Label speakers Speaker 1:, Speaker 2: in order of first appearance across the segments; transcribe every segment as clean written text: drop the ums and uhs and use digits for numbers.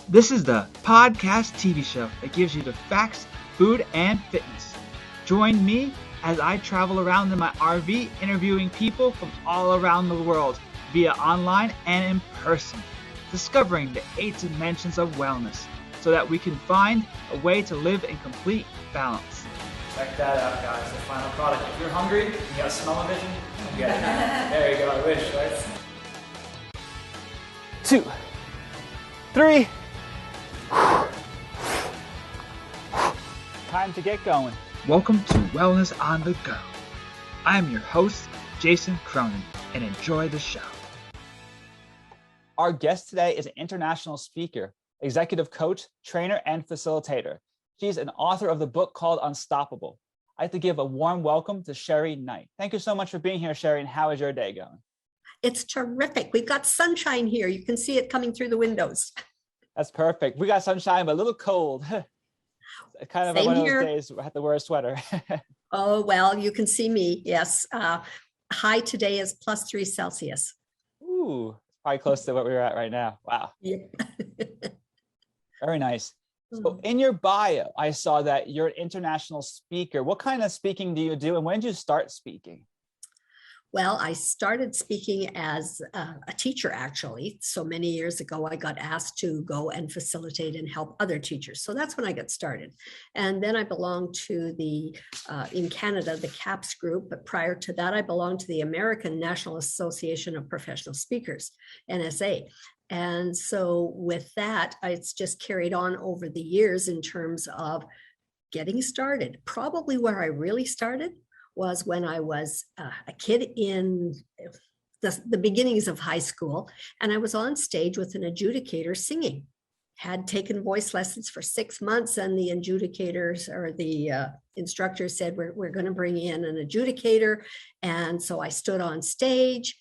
Speaker 1: This is the podcast TV show that gives you the facts, food, and fitness. Join me as I travel around in my RV interviewing people from all around the world via online and in person, discovering the 8 dimensions of wellness so that we can find a way to live in complete balance. Check that out, guys, the final product. If you're hungry and you got smell-o-vision, come get it. There you go, I wish, right? 2, 3. Time to get going. Welcome to Wellness on the Go. I'm your host, Jason Cronan, and enjoy the show. Our guest today is an international speaker, executive coach, trainer, and facilitator. She's an author of the book called Unstoppable. I'd like to give a warm welcome to Sherry Knight. Thank you so much for being here, Sherry, and how is your day going?
Speaker 2: It's terrific. We've got sunshine here. You can see it coming through the windows.
Speaker 1: That's perfect. We got sunshine, but a little cold. Kind of one of those days I have to wear a sweater.
Speaker 2: Oh, well, you can see me. Yes. High today is +3 Celsius.
Speaker 1: Ooh, probably close to what we're at right now. Wow.
Speaker 2: Yep.
Speaker 1: Very nice. So in your bio, I saw that you're an international speaker. What kind of speaking do you do, and when did you start speaking?
Speaker 2: Well, I started speaking as a teacher, actually. So many years ago, I got asked to go and facilitate and help other teachers. So that's when I got started. And then I belonged to in Canada, the CAPS group. But prior to that, I belonged to the American National Association of Professional Speakers, NSA. And so with that, it's just carried on over the years in terms of getting started. Probably where I really started was when I was a kid in the beginnings of high school, and I was on stage with an adjudicator singing. Had taken voice lessons for 6 months, and the adjudicators or the instructor said, we're going to bring in an adjudicator. And so I stood on stage,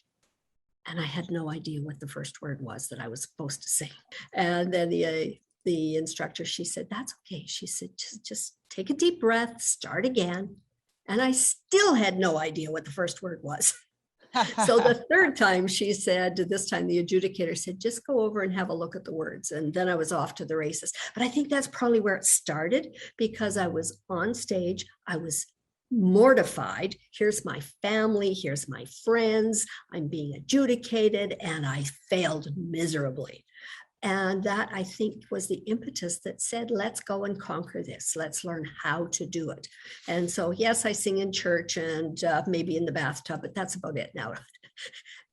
Speaker 2: and I had no idea what the first word was that I was supposed to sing. And then the instructor, she said, that's okay. She said, just take a deep breath, start again. And I still had no idea what the first word was. So the third time she said, this time the adjudicator said, just go over and have a look at the words. And then I was off to the races. But I think that's probably where it started, because I was on stage. I was mortified. Here's my family. Here's my friends. I'm being adjudicated, and I failed miserably. And that, I think, was the impetus that said, let's go and conquer this. Let's learn how to do it. And so, yes, I sing in church and maybe in the bathtub, but that's about it now.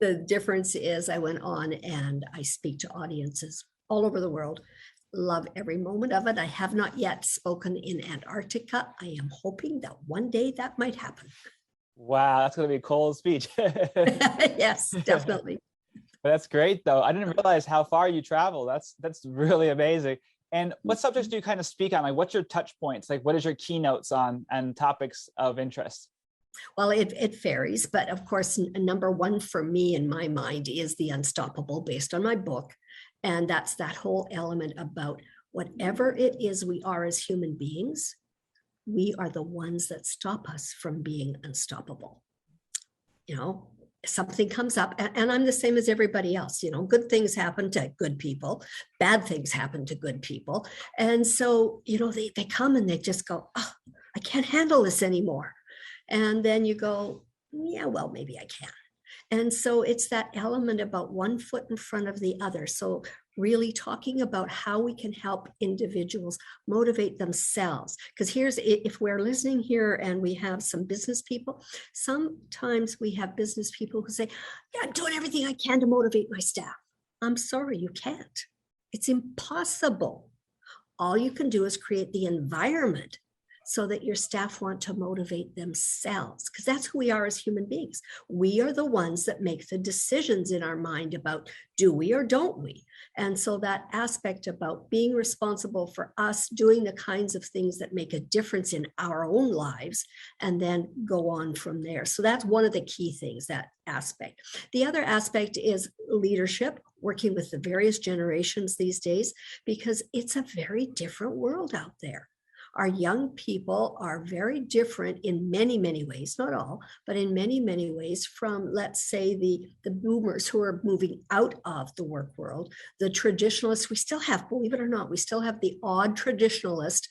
Speaker 2: The difference is I went on and I speak to audiences all over the world. Love every moment of it. I have not yet spoken in Antarctica. I am hoping that one day that might happen.
Speaker 1: Wow, that's going to be a cold speech.
Speaker 2: Yes, definitely.
Speaker 1: But that's great, though. I didn't realize how far you travel. That's really amazing. And what subjects do you kind of speak on? Like, what's your touch points? Like, what is your keynotes on and topics of interest?
Speaker 2: Well, it varies, but of course, number one for me in my mind is the Unstoppable, based on my book. And that's that whole element about whatever it is we are as human beings, we are the ones that stop us from being unstoppable. You know, something comes up, and I'm the same as everybody else. You know, good things happen to good people, bad things happen to good people. And so, you know, they come and they just go, oh, I can't handle this anymore. And then you go, yeah, well, maybe I can. And so it's that element about one foot in front of the other. So really talking about how we can help individuals motivate themselves. Because if we're listening here and we have some business people, sometimes we have business people who say, yeah, I'm doing everything I can to motivate my staff. I'm sorry, you can't. It's impossible. All you can do is create the environment so that your staff want to motivate themselves, because that's who we are as human beings. We are the ones that make the decisions in our mind about do we or don't we? And so that aspect about being responsible for us doing the kinds of things that make a difference in our own lives, and then go on from there. So that's one of the key things, that aspect. The other aspect is leadership, working with the various generations these days, because it's a very different world out there. Our young people are very different in many, many ways, not all, but in many, many ways from, let's say, the boomers who are moving out of the work world, the traditionalists. We still have, believe it or not, we still have the odd traditionalist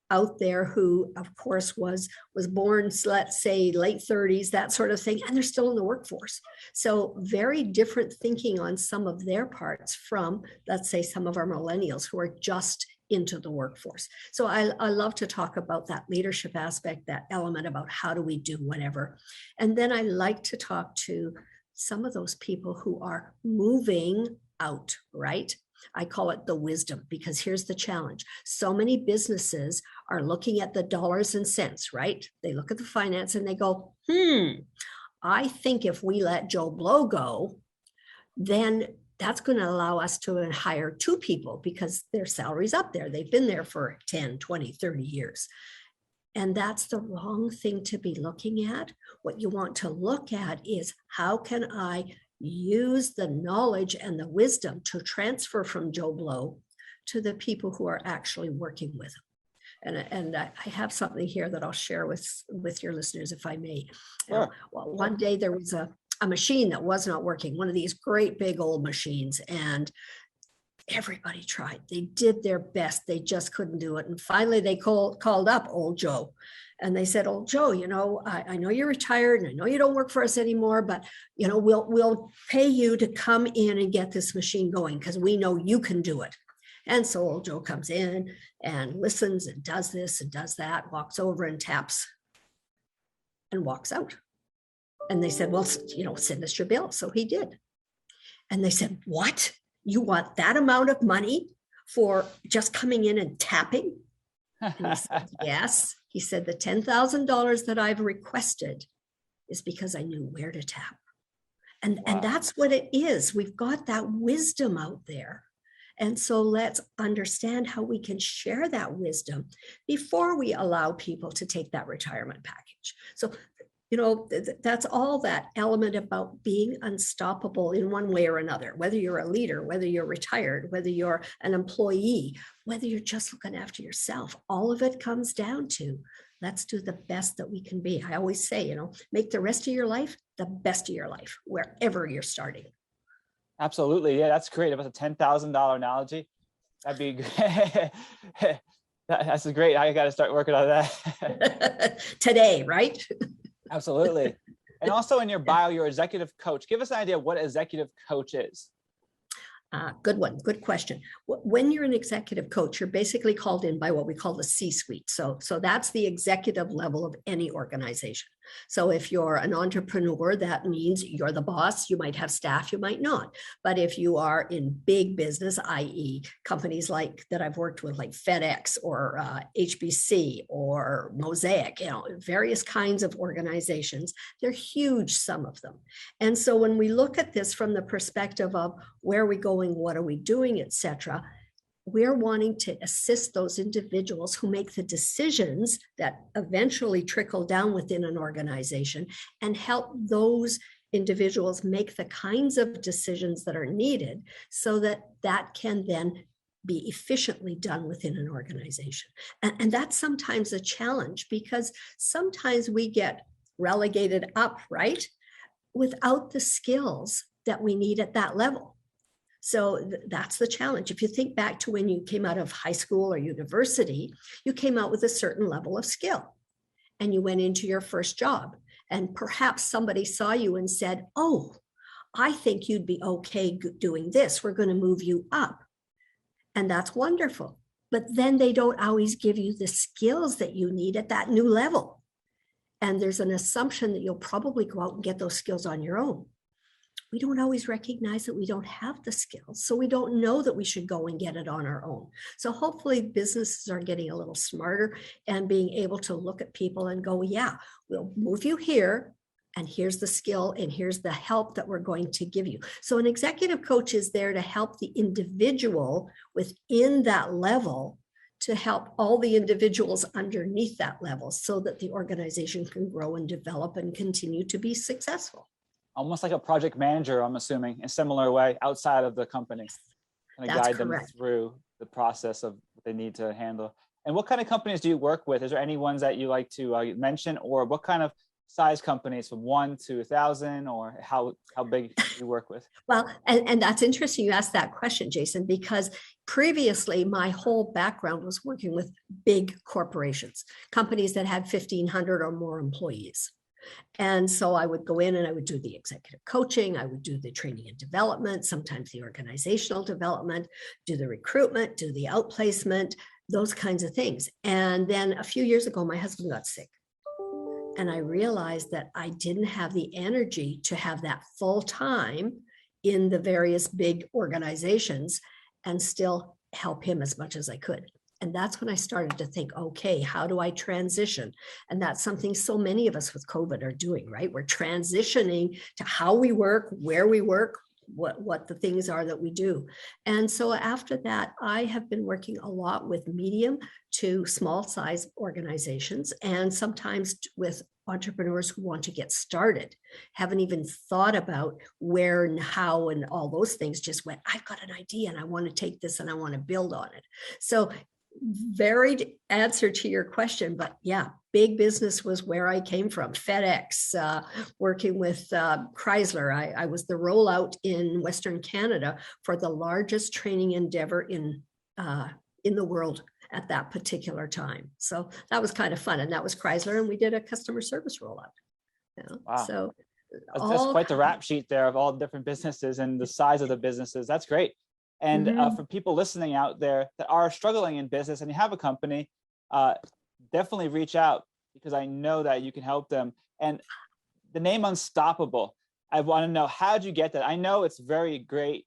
Speaker 2: out there who, of course, was born, let's say, late 30s, that sort of thing, and they're still in the workforce. So very different thinking on some of their parts from, let's say, some of our millennials who are just into the workforce. So I love to talk about that leadership aspect, that element about how do we do whatever. And then I like to talk to some of those people who are moving out, right? I call it the wisdom, because here's the challenge. So many businesses are looking at the dollars and cents, right? They look at the finance and they go, I think if we let Joe Blow go, then that's going to allow us to hire 2 people because their salary's up there. They've been there for 10, 20, 30 years. And that's the wrong thing to be looking at. What you want to look at is, how can I use the knowledge and the wisdom to transfer from Joe Blow to the people who are actually working with him. And I have something here that I'll share with your listeners, if I may.
Speaker 3: Sure.
Speaker 2: Well, one day there was a machine that was not working, one of these great big old machines, and everybody tried. They did their best. They just couldn't do it. And finally they called up old Joe. And they said, "Old Joe, I know you're retired and I know you don't work for us anymore, but we'll pay you to come in and get this machine going because we know you can do it." And so old Joe comes in and listens and does this and does that, walks over and taps and walks out. And they said, "Well, send us your bill." So he did. And they said, "What? You want that amount of money for just coming in and tapping?" And he said, "Yes." He said, "The $10,000 that I've requested is because I knew where to tap." And that's what it is. We've got that wisdom out there. And so let's understand how we can share that wisdom before we allow people to take that retirement package. So, that's all that element about being unstoppable in one way or another, whether you're a leader, whether you're retired, whether you're an employee, whether you're just looking after yourself. All of it comes down to, let's do the best that we can be. I always say, make the rest of your life the best of your life, wherever you're starting.
Speaker 3: Absolutely. Yeah, that's great. About a $10,000 analogy. That'd be great. That's great. I got to start working on that.
Speaker 2: Today, right?
Speaker 3: Absolutely. And also in your bio, you're executive coach. Give us an idea of what executive coach is.
Speaker 2: Good one. Good question. When you're an executive coach, you're basically called in by what we call the C-suite. So that's the executive level of any organization. So if you're an entrepreneur, that means you're the boss. You might have staff, you might not. But if you are in big business, i.e. companies like that I've worked with, like FedEx or HBC or Mosaic, various kinds of organizations, they're huge, some of them. And so when we look at this from the perspective of where are we going, what are we doing, etc., we're wanting to assist those individuals who make the decisions that eventually trickle down within an organization and help those individuals make the kinds of decisions that are needed so that that can then be efficiently done within an organization. And that's sometimes a challenge because sometimes we get relegated up, right, without the skills that we need at that level. So that's the challenge. If you think back to when you came out of high school or university, you came out with a certain level of skill and you went into your first job. And perhaps somebody saw you and said, "Oh, I think you'd be okay doing this. We're going to move you up." And that's wonderful. But then they don't always give you the skills that you need at that new level. And there's an assumption that you'll probably go out and get those skills on your own. We don't always recognize that we don't have the skills. So we don't know that we should go and get it on our own. So hopefully businesses are getting a little smarter and being able to look at people and go, "Yeah, we'll move you here. And here's the skill and here's the help that we're going to give you." So an executive coach is there to help the individual within that level to help all the individuals underneath that level so that the organization can grow and develop and continue to be successful.
Speaker 3: Almost like a project manager, I'm assuming, in a similar way outside of the company, and guide them through the process of what they need to handle. And what kind of companies do you work with? Is there any ones that you like to mention, or what kind of size companies from 1 to 1,000, or how big do you work with?
Speaker 2: Well, and that's interesting you asked that question, Jason, because previously my whole background was working with big corporations, companies that had 1,500 or more employees. And so I would go in and I would do the executive coaching, I would do the training and development, sometimes the organizational development, do the recruitment, do the outplacement, those kinds of things. And then a few years ago, my husband got sick. And I realized that I didn't have the energy to have that full time in the various big organizations and still help him as much as I could. And that's when I started to think, okay, how do I transition? And that's something so many of us with COVID are doing, right? We're transitioning to how we work, where we work, what the things are that we do. And so after that, I have been working a lot with medium to small size organizations, and sometimes with entrepreneurs who want to get started, haven't even thought about where and how and all those things, just went, I've got an idea and I want to take this and I want to build on it. So varied answer to your question, but yeah, big business was where I came from. FedEx, working with Chrysler. I was the rollout in Western Canada for the largest training endeavor in the world at that particular time. So that was kind of fun. And that was Chrysler, and we did a customer service rollout.
Speaker 3: Wow.
Speaker 2: So
Speaker 3: that's quite the rap sheet there of all the different businesses and the size of the businesses. That's great. And for people listening out there that are struggling in business and you have a company, definitely reach out, because I know that you can help them. And the name Unstoppable, I want to know, how'd you get that? I know it's very great.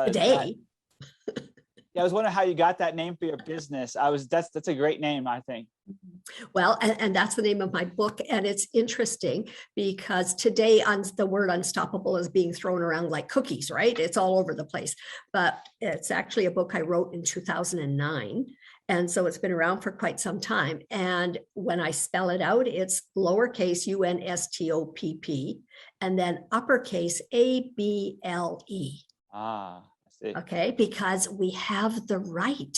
Speaker 2: Today.
Speaker 3: I was wondering how you got that name for your business. That's a great name, I think.
Speaker 2: Well, and that's the name of my book. And it's interesting because today the word unstoppable is being thrown around like cookies, right? It's all over the place. But it's actually a book I wrote in 2009. And so it's been around for quite some time. And when I spell it out, it's lowercase UNSTOPP and then uppercase ABLE.
Speaker 3: Ah, I see.
Speaker 2: Okay, because we have the right,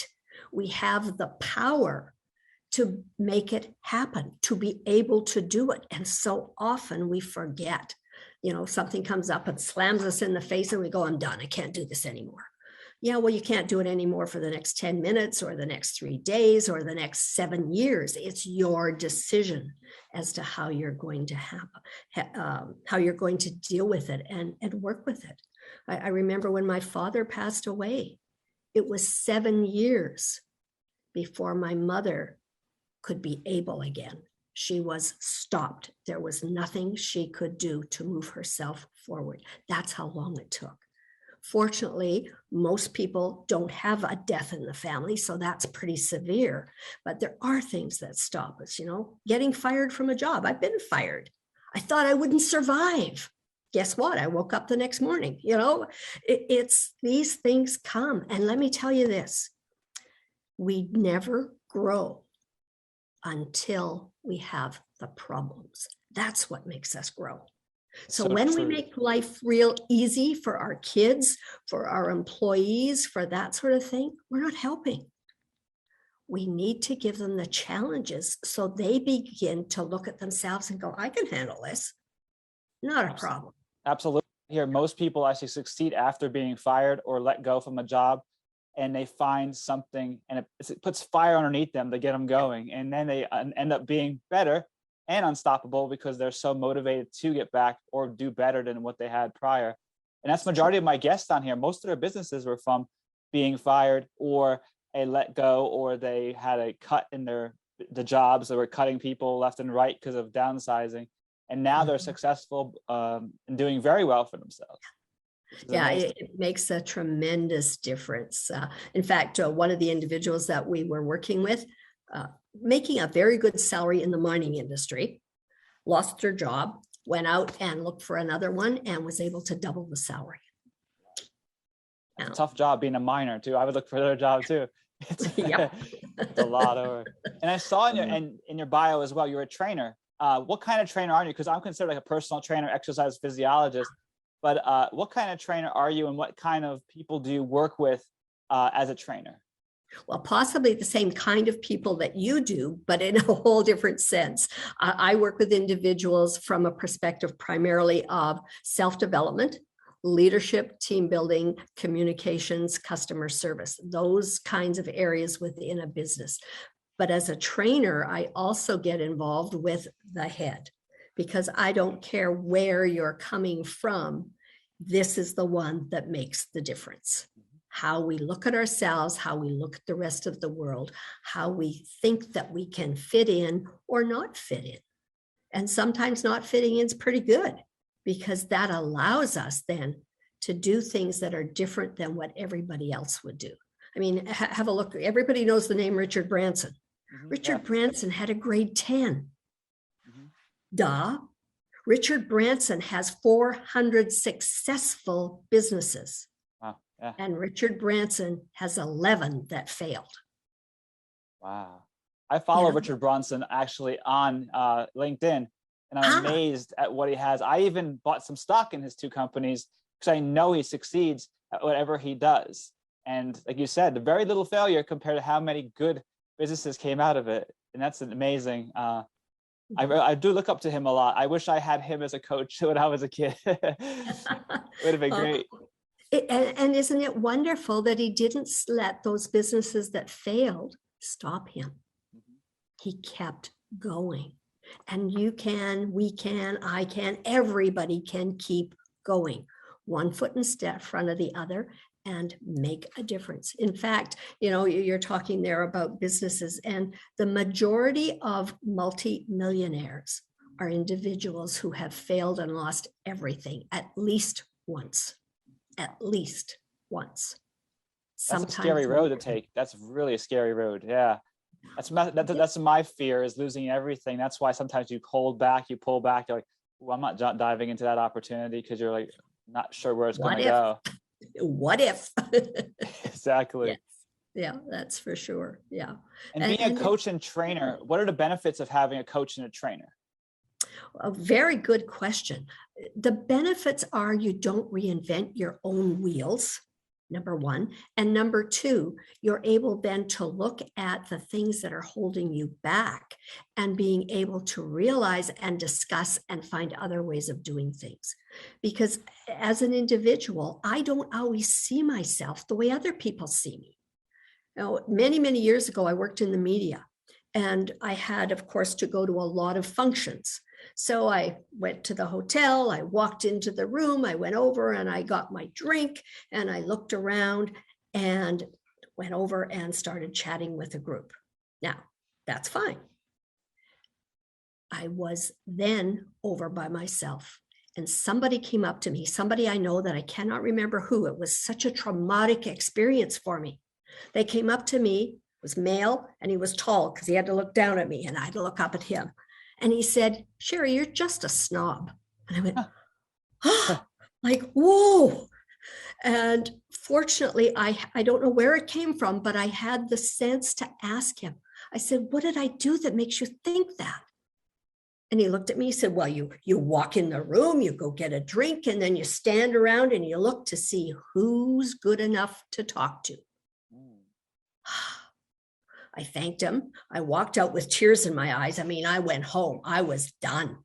Speaker 2: we have the power to make it happen, to be able to do it. And so often we forget, something comes up and slams us in the face and we go, I'm done, I can't do this anymore. Yeah, well, you can't do it anymore for the next 10 minutes or the next 3 days or the next 7 years. It's your decision as to how you're going to how you're going to deal with it and work with it. I remember when my father passed away, it was 7 years before my mother could be able again. She was stopped. There was nothing she could do to move herself forward. That's how long it took. Fortunately, most people don't have a death in the family, so that's pretty severe. But there are things that stop us, getting fired from a job. I've been fired. I thought I wouldn't survive. Guess what? I woke up the next morning. It's these things come. And let me tell you this, we never grow until we have the problems. That's what makes us grow. So when we make life real easy for our kids, for our employees, for that sort of thing, we're not helping. We need to give them the challenges so they begin to look at themselves and go, I can handle this. Not a problem.
Speaker 3: Absolutely. Here, most people actually succeed after being fired or let go from a job, and they find something and it puts fire underneath them to get them going. And then they end up being better and unstoppable because they're so motivated to get back or do better than what they had prior. And that's the majority of my guests on here. Most of their businesses were from being fired or a let go, or they had a cut in the jobs. They were cutting people left and right because of downsizing. And now they're successful and doing very well for themselves.
Speaker 2: Yeah, it makes a tremendous difference. In fact, one of the individuals that we were working with, making a very good salary in the mining industry, lost her job, went out and looked for another one and was able to double the salary.
Speaker 3: It's a tough job being a miner too. I would look for another job too. It's a lot of work. And I saw in your bio as well, you're a trainer. What kind of trainer are you? Because I'm considered like a personal trainer, exercise physiologist. But what kind of trainer are you, and what kind of people do you work with as a trainer?
Speaker 2: Well, possibly the same kind of people that you do, but in a whole different sense. I work with individuals from a perspective primarily of self-development, leadership, team building, communications, customer service, those kinds of areas within a business. But as a trainer, I also get involved with the head, because I don't care where you're coming from. This is the one that makes the difference. How we look at ourselves, how we look at the rest of the world, how we think that we can fit in or not fit in. And sometimes not fitting in is pretty good, because that allows us then to do things that are different than what everybody else would do. I mean, have a look. Everybody knows the name Richard Branson. Richard Branson had a grade 10. Duh. Richard Branson has 400 successful businesses.
Speaker 3: Wow. Yeah.
Speaker 2: And Richard Branson has 11 that failed.
Speaker 3: Wow. I follow Richard Branson actually on LinkedIn, and I'm amazed at what he has. I even bought some stock in his two companies because I know he succeeds at whatever he does. And like you said, very little failure compared to how many good businesses came out of it. And that's amazing. I do look up to him a lot. I wish I had him as a coach when I was a kid. It would have been great.
Speaker 2: And isn't it wonderful that he didn't let those businesses that failed stop him? He kept going. And you can, we can, I can, everybody can keep going. One foot in front of the other and make a difference. In fact, you know, you're talking there about businesses, and the majority of multi-millionaires are individuals who have failed and lost everything at least once. At least once.
Speaker 3: That's a scary road to take. That's really a scary road. Yeah. That's my fear, is losing everything. That's why sometimes you pull back, you're like, well, I'm not diving into that opportunity, because you're like not sure where it's going to go.
Speaker 2: What if?
Speaker 3: Exactly.
Speaker 2: Yes. Yeah, that's for sure. Yeah.
Speaker 3: And being a coach and trainer, what are the benefits of having a coach and a trainer?
Speaker 2: A very good question. The benefits are you don't reinvent your own wheels, number one. And number two, you're able then to look at the things that are holding you back and being able to realize and discuss and find other ways of doing things. Because as an individual, I don't always see myself the way other people see me. Now, many, many years ago, I worked in the media, and I had, of course, to go to a lot of functions. So I went to the hotel, I walked into the room, I went over and I got my drink, and I looked around and went over and started chatting with a group. Now, that's fine. I was then over by myself, and somebody came up to me, somebody I know that I cannot remember who. It was such a traumatic experience for me. They came up to me, was male, and he was tall because he had to look down at me and I had to look up at him. And he said, "Sherry, you're just a snob." And I went, oh, like, whoa. And fortunately, I don't know where it came from, but I had the sense to ask him. I said, "What did I do that makes you think that?" And he looked at me, he said, "Well, you walk in the room, you go get a drink, and then you stand around and you look to see who's good enough to talk to." I thanked him. I walked out with tears in my eyes. I mean, I went home. I was done.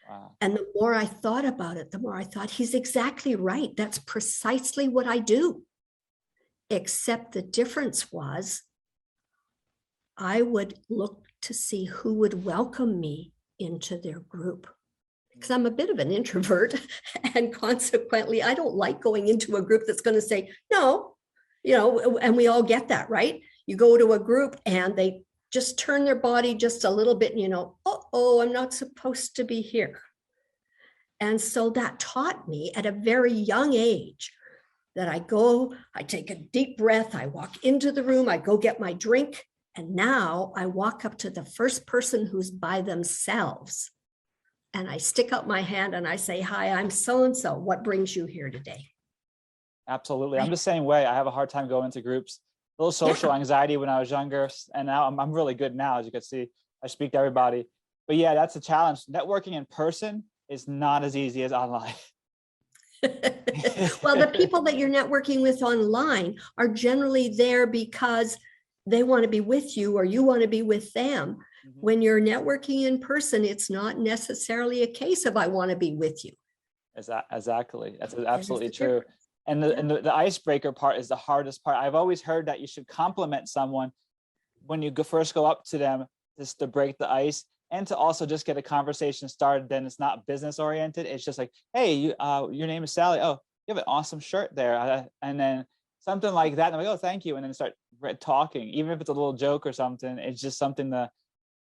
Speaker 2: Wow. And the more I thought about it, the more I thought, he's exactly right. That's precisely what I do. Except the difference was I would look to see who would welcome me into their group. Because I'm a bit of an introvert, and consequently, I don't like going into a group that's going to say, no, you know, and we all get that, right? You go to a group and they just turn their body just a little bit and you know, oh, I'm not supposed to be here. And so that taught me at a very young age that I take a deep breath, I walk into the room, I go get my drink, and now I walk up to the first person who's by themselves and I stick out my hand and I say, "Hi, I'm so-and-so. What brings you here today?"
Speaker 3: Absolutely. Right. I'm the same way. I have a hard time going into groups. A little social anxiety when I was younger, and now I'm really good now. As you can see, I speak to everybody. But yeah, that's a challenge. Networking in person is not as easy as online.
Speaker 2: Well, the people that you're networking with online are generally there because they want to be with you or you want to be with them.
Speaker 3: Mhm.
Speaker 2: When you're networking in person, it's not necessarily a case of I want to be with you.
Speaker 3: Exactly. That's
Speaker 2: There's
Speaker 3: absolutely
Speaker 2: the
Speaker 3: true.
Speaker 2: difference.
Speaker 3: And the icebreaker part is the hardest part. I've always heard that you should compliment someone when you first go up to them, just to break the ice and to also just get a conversation started. Then it's not business oriented. It's just like, hey, your name is Sally. Oh, you have an awesome shirt there. And then something like that. And I'm like, oh, thank you. And then start talking, even if it's a little joke or something. It's just something to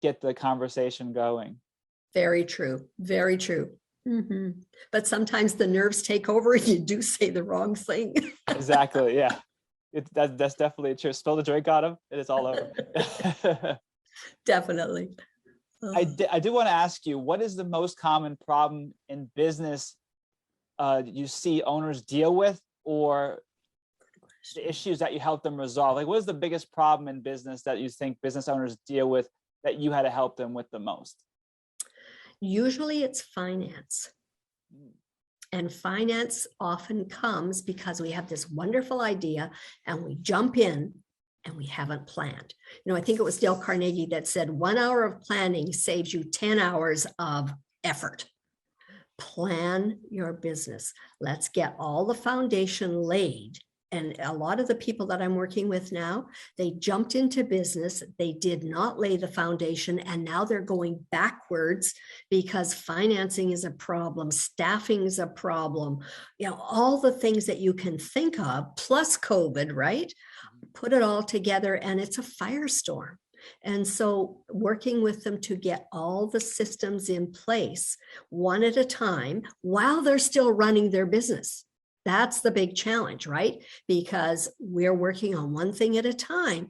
Speaker 3: get the conversation going.
Speaker 2: Very true. Very true. Mm-hmm. But sometimes the nerves take over and you do say the wrong thing.
Speaker 3: Exactly. Yeah. That's definitely true. Spill the drink on them, and it's all over.
Speaker 2: Definitely.
Speaker 3: I do want to ask you, what is the most common problem in business you see owners deal with, or the issues that you help them resolve? Like, what is the biggest problem in business that you think business owners deal with that you had to help them with the most?
Speaker 2: Usually it's finance. And finance often comes because we have this wonderful idea and we jump in and we haven't planned. I think it was Dale Carnegie that said 1 hour of planning saves you 10 hours of effort. Plan your business. Let's get all the foundation laid. And a lot of the people that I'm working with now, they jumped into business. They did not lay the foundation. And now they're going backwards because financing is a problem. Staffing is a problem. All the things that you can think of, plus COVID, right? Put it all together and it's a firestorm. And so working with them to get all the systems in place one at a time while they're still running their business. That's the big challenge, right? Because we're working on one thing at a time,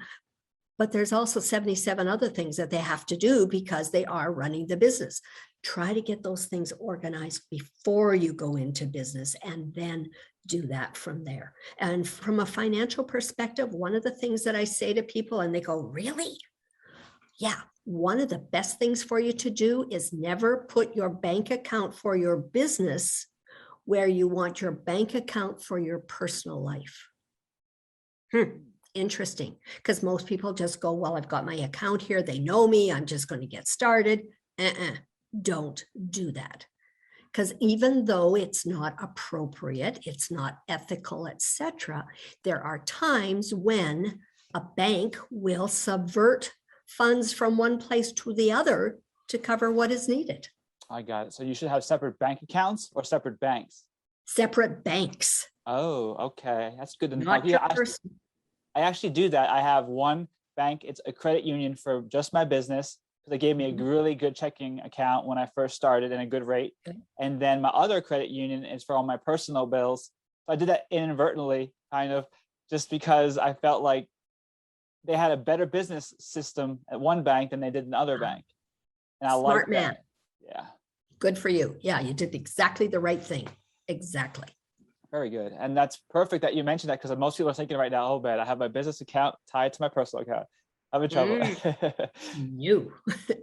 Speaker 2: but there's also 77 other things that they have to do because they are running the business. Try to get those things organized before you go into business and then do that from there. And from a financial perspective, one of the things that I say to people and they go, really? Yeah. One of the best things for you to do is never put your bank account for your business where you want your bank account for your personal life. Interesting, because most people just go, well, I've got my account here. They know me. I'm just going to get started. Don't do that. Because even though it's not appropriate, it's not ethical, etc., there are times when a bank will subvert funds from one place to the other to cover what is needed.
Speaker 3: I got it. So you should have separate bank accounts or separate banks?
Speaker 2: Separate banks.
Speaker 3: Oh, okay. That's good to know.
Speaker 2: Not your person.
Speaker 3: I actually do that. I have one bank. It's a credit union for just my business. They gave me a really good checking account when I first started and a good rate.
Speaker 2: Okay.
Speaker 3: And then my other credit union is for all my personal bills. So I did that inadvertently, kind of, just because I felt like they had a better business system at one bank than they did in the other bank. And I like that. Smart man. Yeah.
Speaker 2: Good for you. Yeah, you did exactly the right thing. Exactly.
Speaker 3: Very good. And that's perfect that you mentioned that, because most people are thinking right now, oh, man, I have my business account tied to my personal account. I'm in trouble.
Speaker 2: You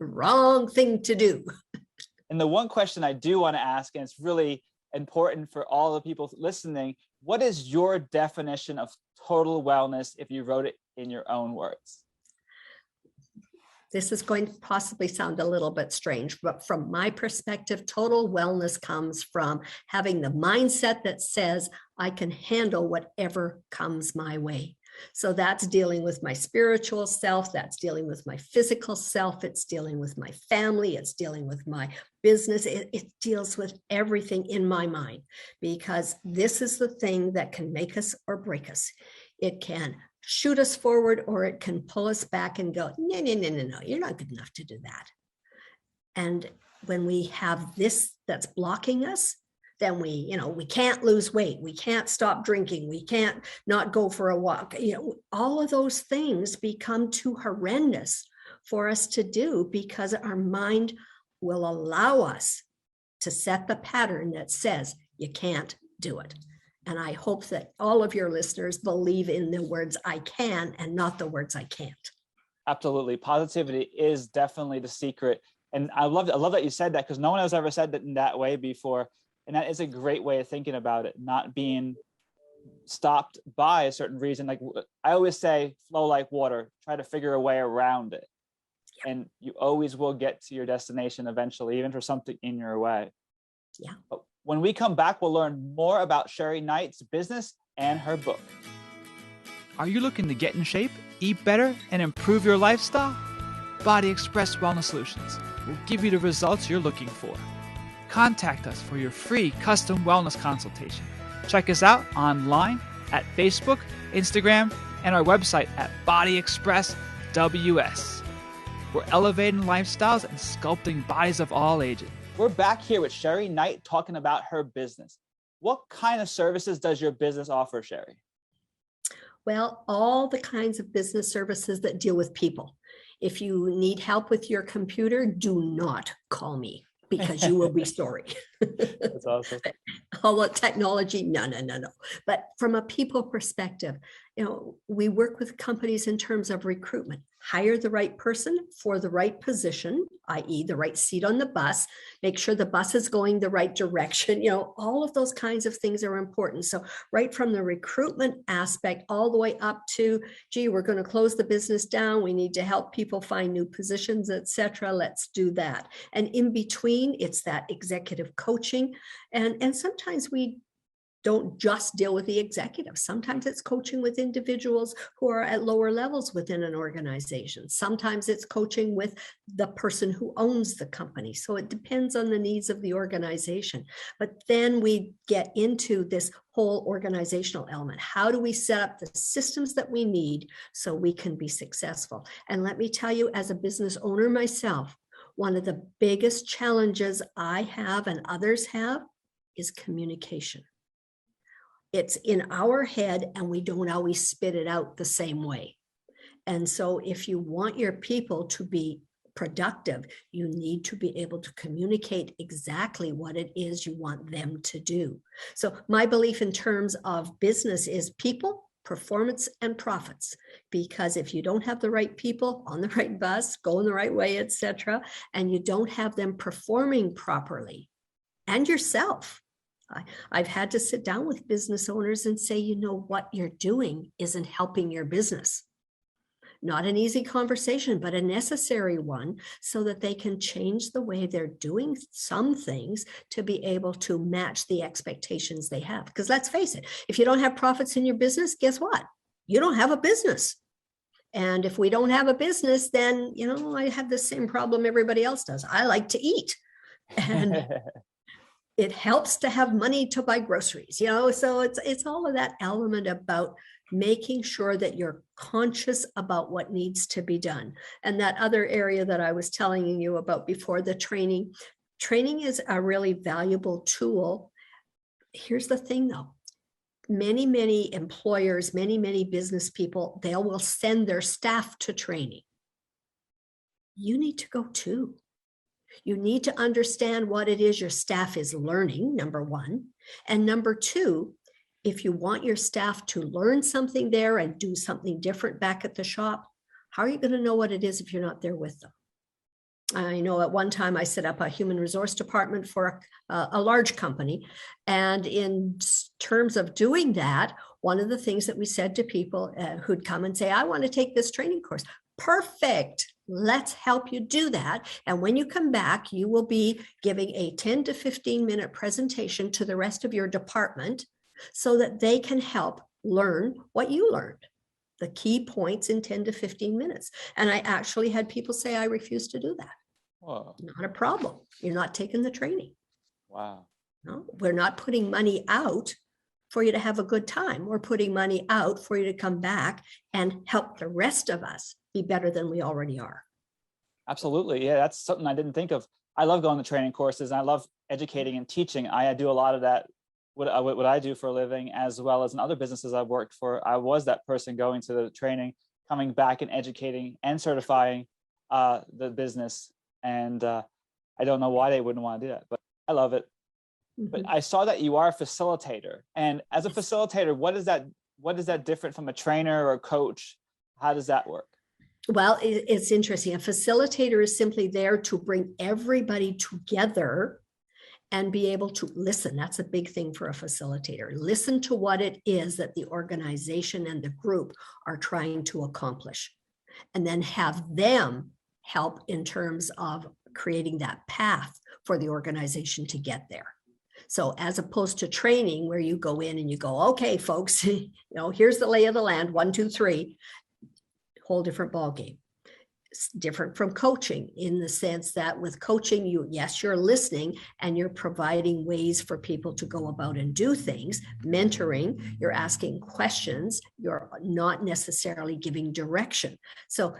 Speaker 2: wrong thing to do.
Speaker 3: And the one question I do want to ask, and it's really important for all the people listening, what is your definition of total wellness if you wrote it in your own words?
Speaker 2: This is going to possibly sound a little bit strange, but from my perspective, total wellness comes from having the mindset that says I can handle whatever comes my way. So that's dealing with my spiritual self, that's dealing with my physical self, it's dealing with my family, it's dealing with my business, it deals with everything in my mind, because this is the thing that can make us or break us. It can shoot us forward or it can pull us back and go, no, you're not good enough to do that. And when we have this that's blocking us, then we can't lose weight. We can't stop drinking. We can't not go for a walk. All of those things become too horrendous for us to do because our mind will allow us to set the pattern that says you can't do it. And I hope that all of your listeners believe in the words I can and not the words I can't.
Speaker 3: Absolutely. Positivity is definitely the secret. And I love that you said that, because no one has ever said that in that way before. And that is a great way of thinking about it, not being stopped by a certain reason. Like I always say, flow like water, try to figure a way around it. Yeah. And you always will get to your destination eventually, even for something in your way.
Speaker 2: Yeah.
Speaker 3: But when we come back, we'll learn more about Sherry Knight's business and her book.
Speaker 1: Are you looking to get in shape, eat better, and improve your lifestyle? Body Express Wellness Solutions will give you the results you're looking for. Contact us for your free custom wellness consultation. Check us out online at Facebook, Instagram, and our website at Body Express WS. We're elevating lifestyles and sculpting bodies of all ages.
Speaker 3: We're back here with Sherry Knight talking about her business. What kind of services does your business offer, Sherry?
Speaker 2: Well, all the kinds of business services that deal with people. If you need help with your computer, do not call me, because you will be sorry.
Speaker 3: That's awesome.
Speaker 2: All the technology, no. But from a people perspective, we work with companies in terms of recruitment. Hire the right person for the right position, i.e. the right seat on the bus, make sure the bus is going the right direction. All of those kinds of things are important. So right from the recruitment aspect all the way up to, we're going to close the business down. We need to help people find new positions, etc. Let's do that. And in between, it's that executive coaching. And sometimes we don't just deal with the executives. Sometimes it's coaching with individuals who are at lower levels within an organization. Sometimes it's coaching with the person who owns the company. So it depends on the needs of the organization. But then we get into this whole organizational element. How do we set up the systems that we need so we can be successful? And let me tell you, as a business owner myself, one of the biggest challenges I have and others have is communication. It's in our head and we don't always spit it out the same way. And so if you want your people to be productive, you need to be able to communicate exactly what it is you want them to do. So my belief in terms of business is people, performance, and profits. Because if you don't have the right people on the right bus, going the right way, etc., and you don't have them performing properly, and yourself, I've had to sit down with business owners and say, what you're doing isn't helping your business. Not an easy conversation, but a necessary one, so that they can change the way they're doing some things to be able to match the expectations they have. Because let's face it, if you don't have profits in your business, guess what? You don't have a business. And if we don't have a business, then, I have the same problem everybody else does. I like to eat. And it helps to have money to buy groceries, so it's all of that element about making sure that you're conscious about what needs to be done. And that other area that I was telling you about before, the training is a really valuable tool. Here's the thing though, many employers, many business people, they will send their staff to training. You need to go too. You need to understand what it is your staff is learning, number one. And number two, if you want your staff to learn something there and do something different back at the shop, how are you going to know what it is if you're not there with them? I know at one time I set up a human resource department for a large company. And in terms of doing that, one of the things that we said to people who'd come and say, I want to take this training course. Perfect. Let's help you do that. And when you come back, you will be giving a 10 to 15 minute presentation to the rest of your department so that they can help learn what you learned, the key points in 10 to 15 minutes. And I actually had people say, I refuse to do that.
Speaker 3: Whoa.
Speaker 2: Not a problem. You're not taking the training.
Speaker 3: Wow.
Speaker 2: No, we're not putting money out for you to have a good time. We're putting money out for you to come back and help the rest of us be better than we already are.
Speaker 3: Absolutely. Yeah, that's something I didn't think of. I love going to training courses and I love educating and teaching. I do a lot of that, what I do for a living, as well as in other businesses I've worked for. I was that person going to the training, coming back and educating and certifying the business. And I don't know why they wouldn't want to do that, but I love it. Mm-hmm. But I saw that you are a facilitator. And as a facilitator, what is that different from a trainer or a coach? How does that work?
Speaker 2: Well, it's interesting. A facilitator is simply there to bring everybody together and be able to listen. That's a big thing for a facilitator. Listen to what it is that the organization and the group are trying to accomplish, and then have them help in terms of creating that path for the organization to get there. So as opposed to training where you go in and you go, okay, folks, here's the lay of the land, 1, 2, 3, whole different ballgame. It's different from coaching in the sense that with coaching, you're listening and you're providing ways for people to go about and do things. Mentoring, you're asking questions, you're not necessarily giving direction. So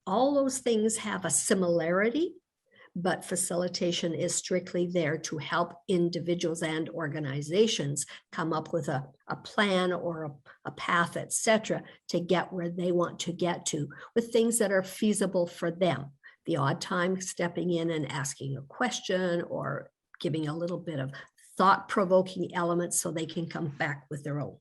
Speaker 2: all those things have a similarity, but facilitation is strictly there to help individuals and organizations come up with a plan or a path, etc., to get where they want to get to with things that are feasible for them. The odd time stepping in and asking a question or giving a little bit of thought-provoking elements so they can come back with their own.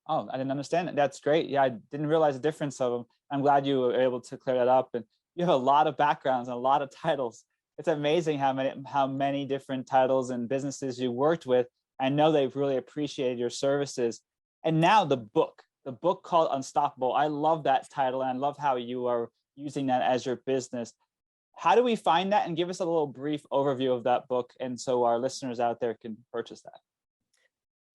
Speaker 3: Oh, I didn't understand it. That's great. Yeah, I didn't realize the difference of them. I'm glad you were able to clear that up. And you have a lot of backgrounds and a lot of titles. It's amazing how many different titles and businesses you worked with. I know they've really appreciated your services. And now the book called Unstoppable. I love that title, and I love how you are using that as your business. How do we find that? And give us a little brief overview of that book, and so our listeners out there can purchase that.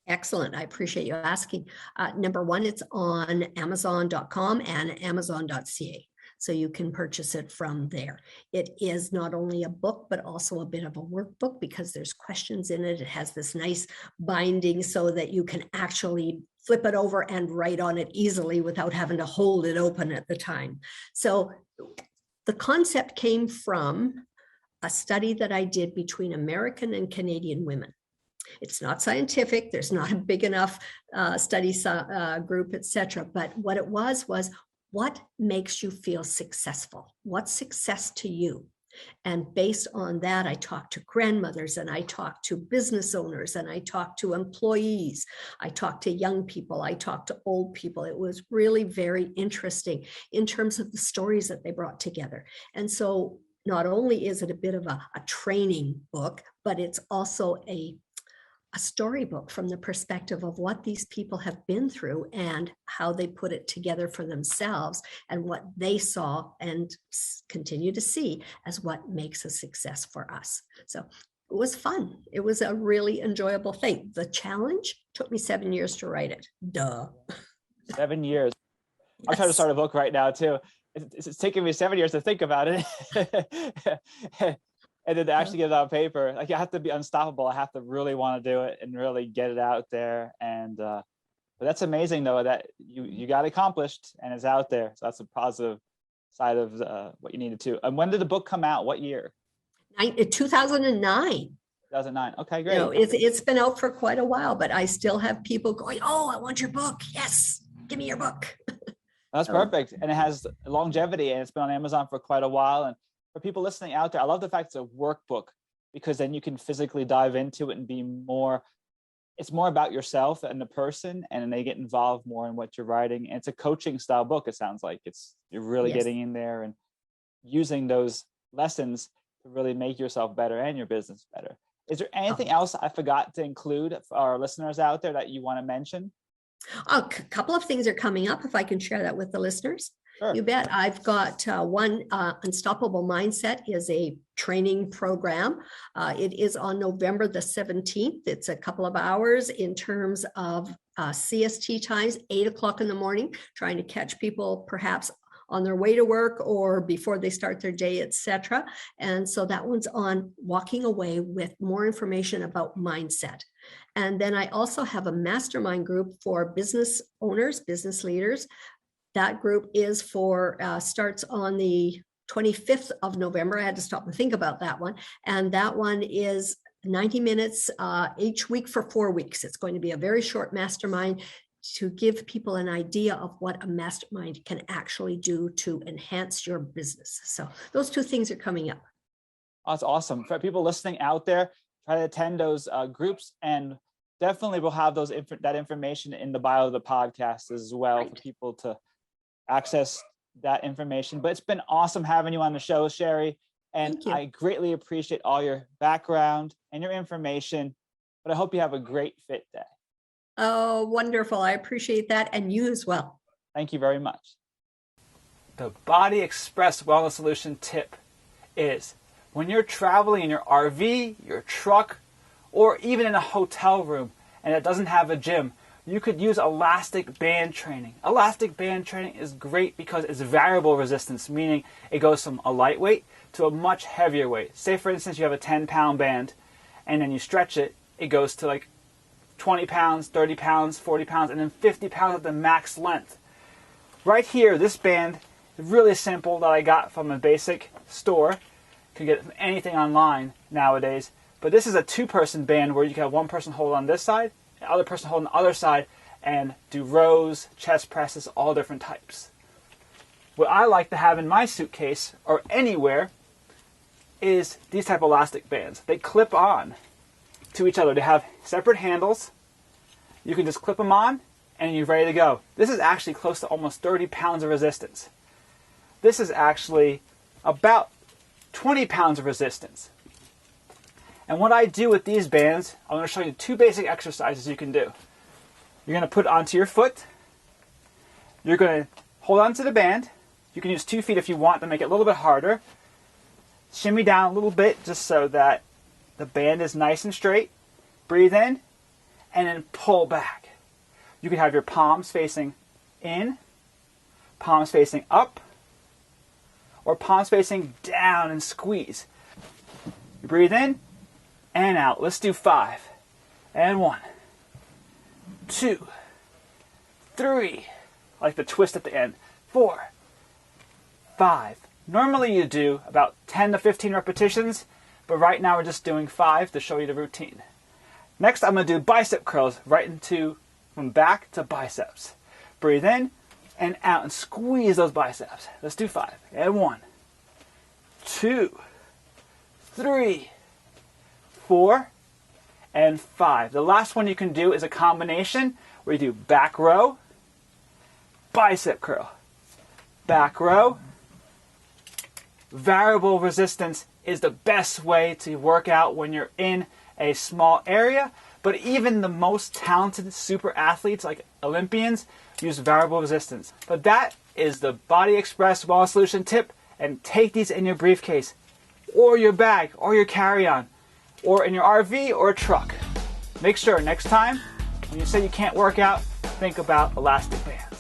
Speaker 2: Excellent. I appreciate you asking. Number one, it's on Amazon.com and Amazon.ca. So you can purchase it from there. It is not only a book, but also a bit of a workbook because there's questions in it. It has this nice binding so that you can actually flip it over and write on it easily without having to hold it open at the time. So the concept came from a study that I did between American and Canadian women. It's not scientific. There's not a big enough study group, etc. But what it was what makes you feel successful? What's success to you? And based on that, I talked to grandmothers and I talked to business owners and I talked to employees. I talked to young people. I talked to old people. It was really very interesting in terms of the stories that they brought together. And so not only is it a bit of a training book, but it's also a storybook from the perspective of what these people have been through and how they put it together for themselves and what they saw and continue to see as what makes a success for us. So it was fun. It was a really enjoyable thing. The challenge took me 7 years to write it. Duh. 7
Speaker 3: years. Yes. I'm trying to start a book right now too. It's taken me 7 years to think about it. And then to actually get it on paper, like I have to be unstoppable. I have to really want to do it and really get it out there. And but that's amazing though that you got accomplished and it's out there. So that's a positive side of what you needed to. And when did the book come out? What year?
Speaker 2: 2009.
Speaker 3: 2009. Okay, great.
Speaker 2: It's been out for quite a while, but I still have people going, "Oh, I want your book. Yes, give me your book."
Speaker 3: That's perfect. And it has longevity and it's been on Amazon for quite a while. And for people listening out there, I love the fact it's a workbook because then you can physically dive into it and it's more about yourself and the person, and then they get involved more in what you're writing. And it's a coaching style book. It sounds like you're really getting in there and using those lessons to really make yourself better and your business better. Is there anything else I forgot to include for our listeners out there that you want to mention?
Speaker 2: A couple of things are coming up, if I can share that with the listeners.
Speaker 3: Sure.
Speaker 2: You bet. I've got one, Unstoppable Mindset is a training program. It is on November the 17th. It's a couple of hours in terms of CST times, 8 o'clock in the morning, trying to catch people perhaps on their way to work or before they start their day, etc. And so that one's on walking away with more information about mindset. And then I also have a mastermind group for business owners, business leaders. That group is starts on the 25th of November. I had to stop and think about that one. And that one is 90 minutes each week for 4 weeks. It's going to be a very short mastermind to give people an idea of what a mastermind can actually do to enhance your business. So those two things are coming up.
Speaker 3: That's awesome. For people listening out there, try to attend those groups, and definitely we'll have that information in the bio of the podcast as well for people to access that information. But it's been awesome having you on the show, Sherry. And
Speaker 2: Thank you.
Speaker 3: I greatly appreciate all your background and your information, but I hope you have a great fit day.
Speaker 2: Oh, wonderful. I appreciate that. And you as well.
Speaker 3: Thank you very much. The Body Express Wellness Solution tip is when you're traveling in your RV, your truck, or even in a hotel room and it doesn't have a gym, you could use elastic band training. Elastic band training is great because it's variable resistance, meaning it goes from a lightweight to a much heavier weight. Say for instance you have a 10-pound band and then you stretch it, it goes to like 20 pounds, 30 pounds, 40 pounds, and then 50 pounds at the max length. Right here, this band is really simple that I got from a basic store. You can get anything online nowadays. But this is a 2-person band where you can have one person hold on this side, the other person hold on the other side, and do rows, chest presses, all different types. What I like to have in my suitcase or anywhere is these type of elastic bands. They clip on to each other. They have separate handles. You can just clip them on and you're ready to go. This is actually close to almost 30 pounds of resistance. This is actually about 20 pounds of resistance. And what I do with these bands, I'm going to show you 2 basic exercises you can do. You're going to put it onto your foot. You're going to hold onto the band. You can use 2 feet if you want to make it a little bit harder. Shimmy down a little bit just so that the band is nice and straight. Breathe in and then pull back. You can have your palms facing in, palms facing up, or palms facing down and squeeze. You breathe in and out. Let's do 5. And 1, 2, 3. Like the twist at the end. 4, 5. Normally you do about 10 to 15 repetitions, but right now we're just doing 5 to show you the routine. Next I'm going to do bicep curls right into from back to biceps. Breathe in and out and squeeze those biceps. Let's do 5. And 1, 2, 3, 4, and 5. The last one you can do is a combination where you do back row, bicep curl, back row. Variable resistance is the best way to work out when you're in a small area, but even the most talented super athletes like Olympians use variable resistance. But that is the Body Express Wellness Solution tip, and take these in your briefcase or your bag or your carry-on or in your RV or truck. Make sure next time when you say you can't work out, think about elastic bands.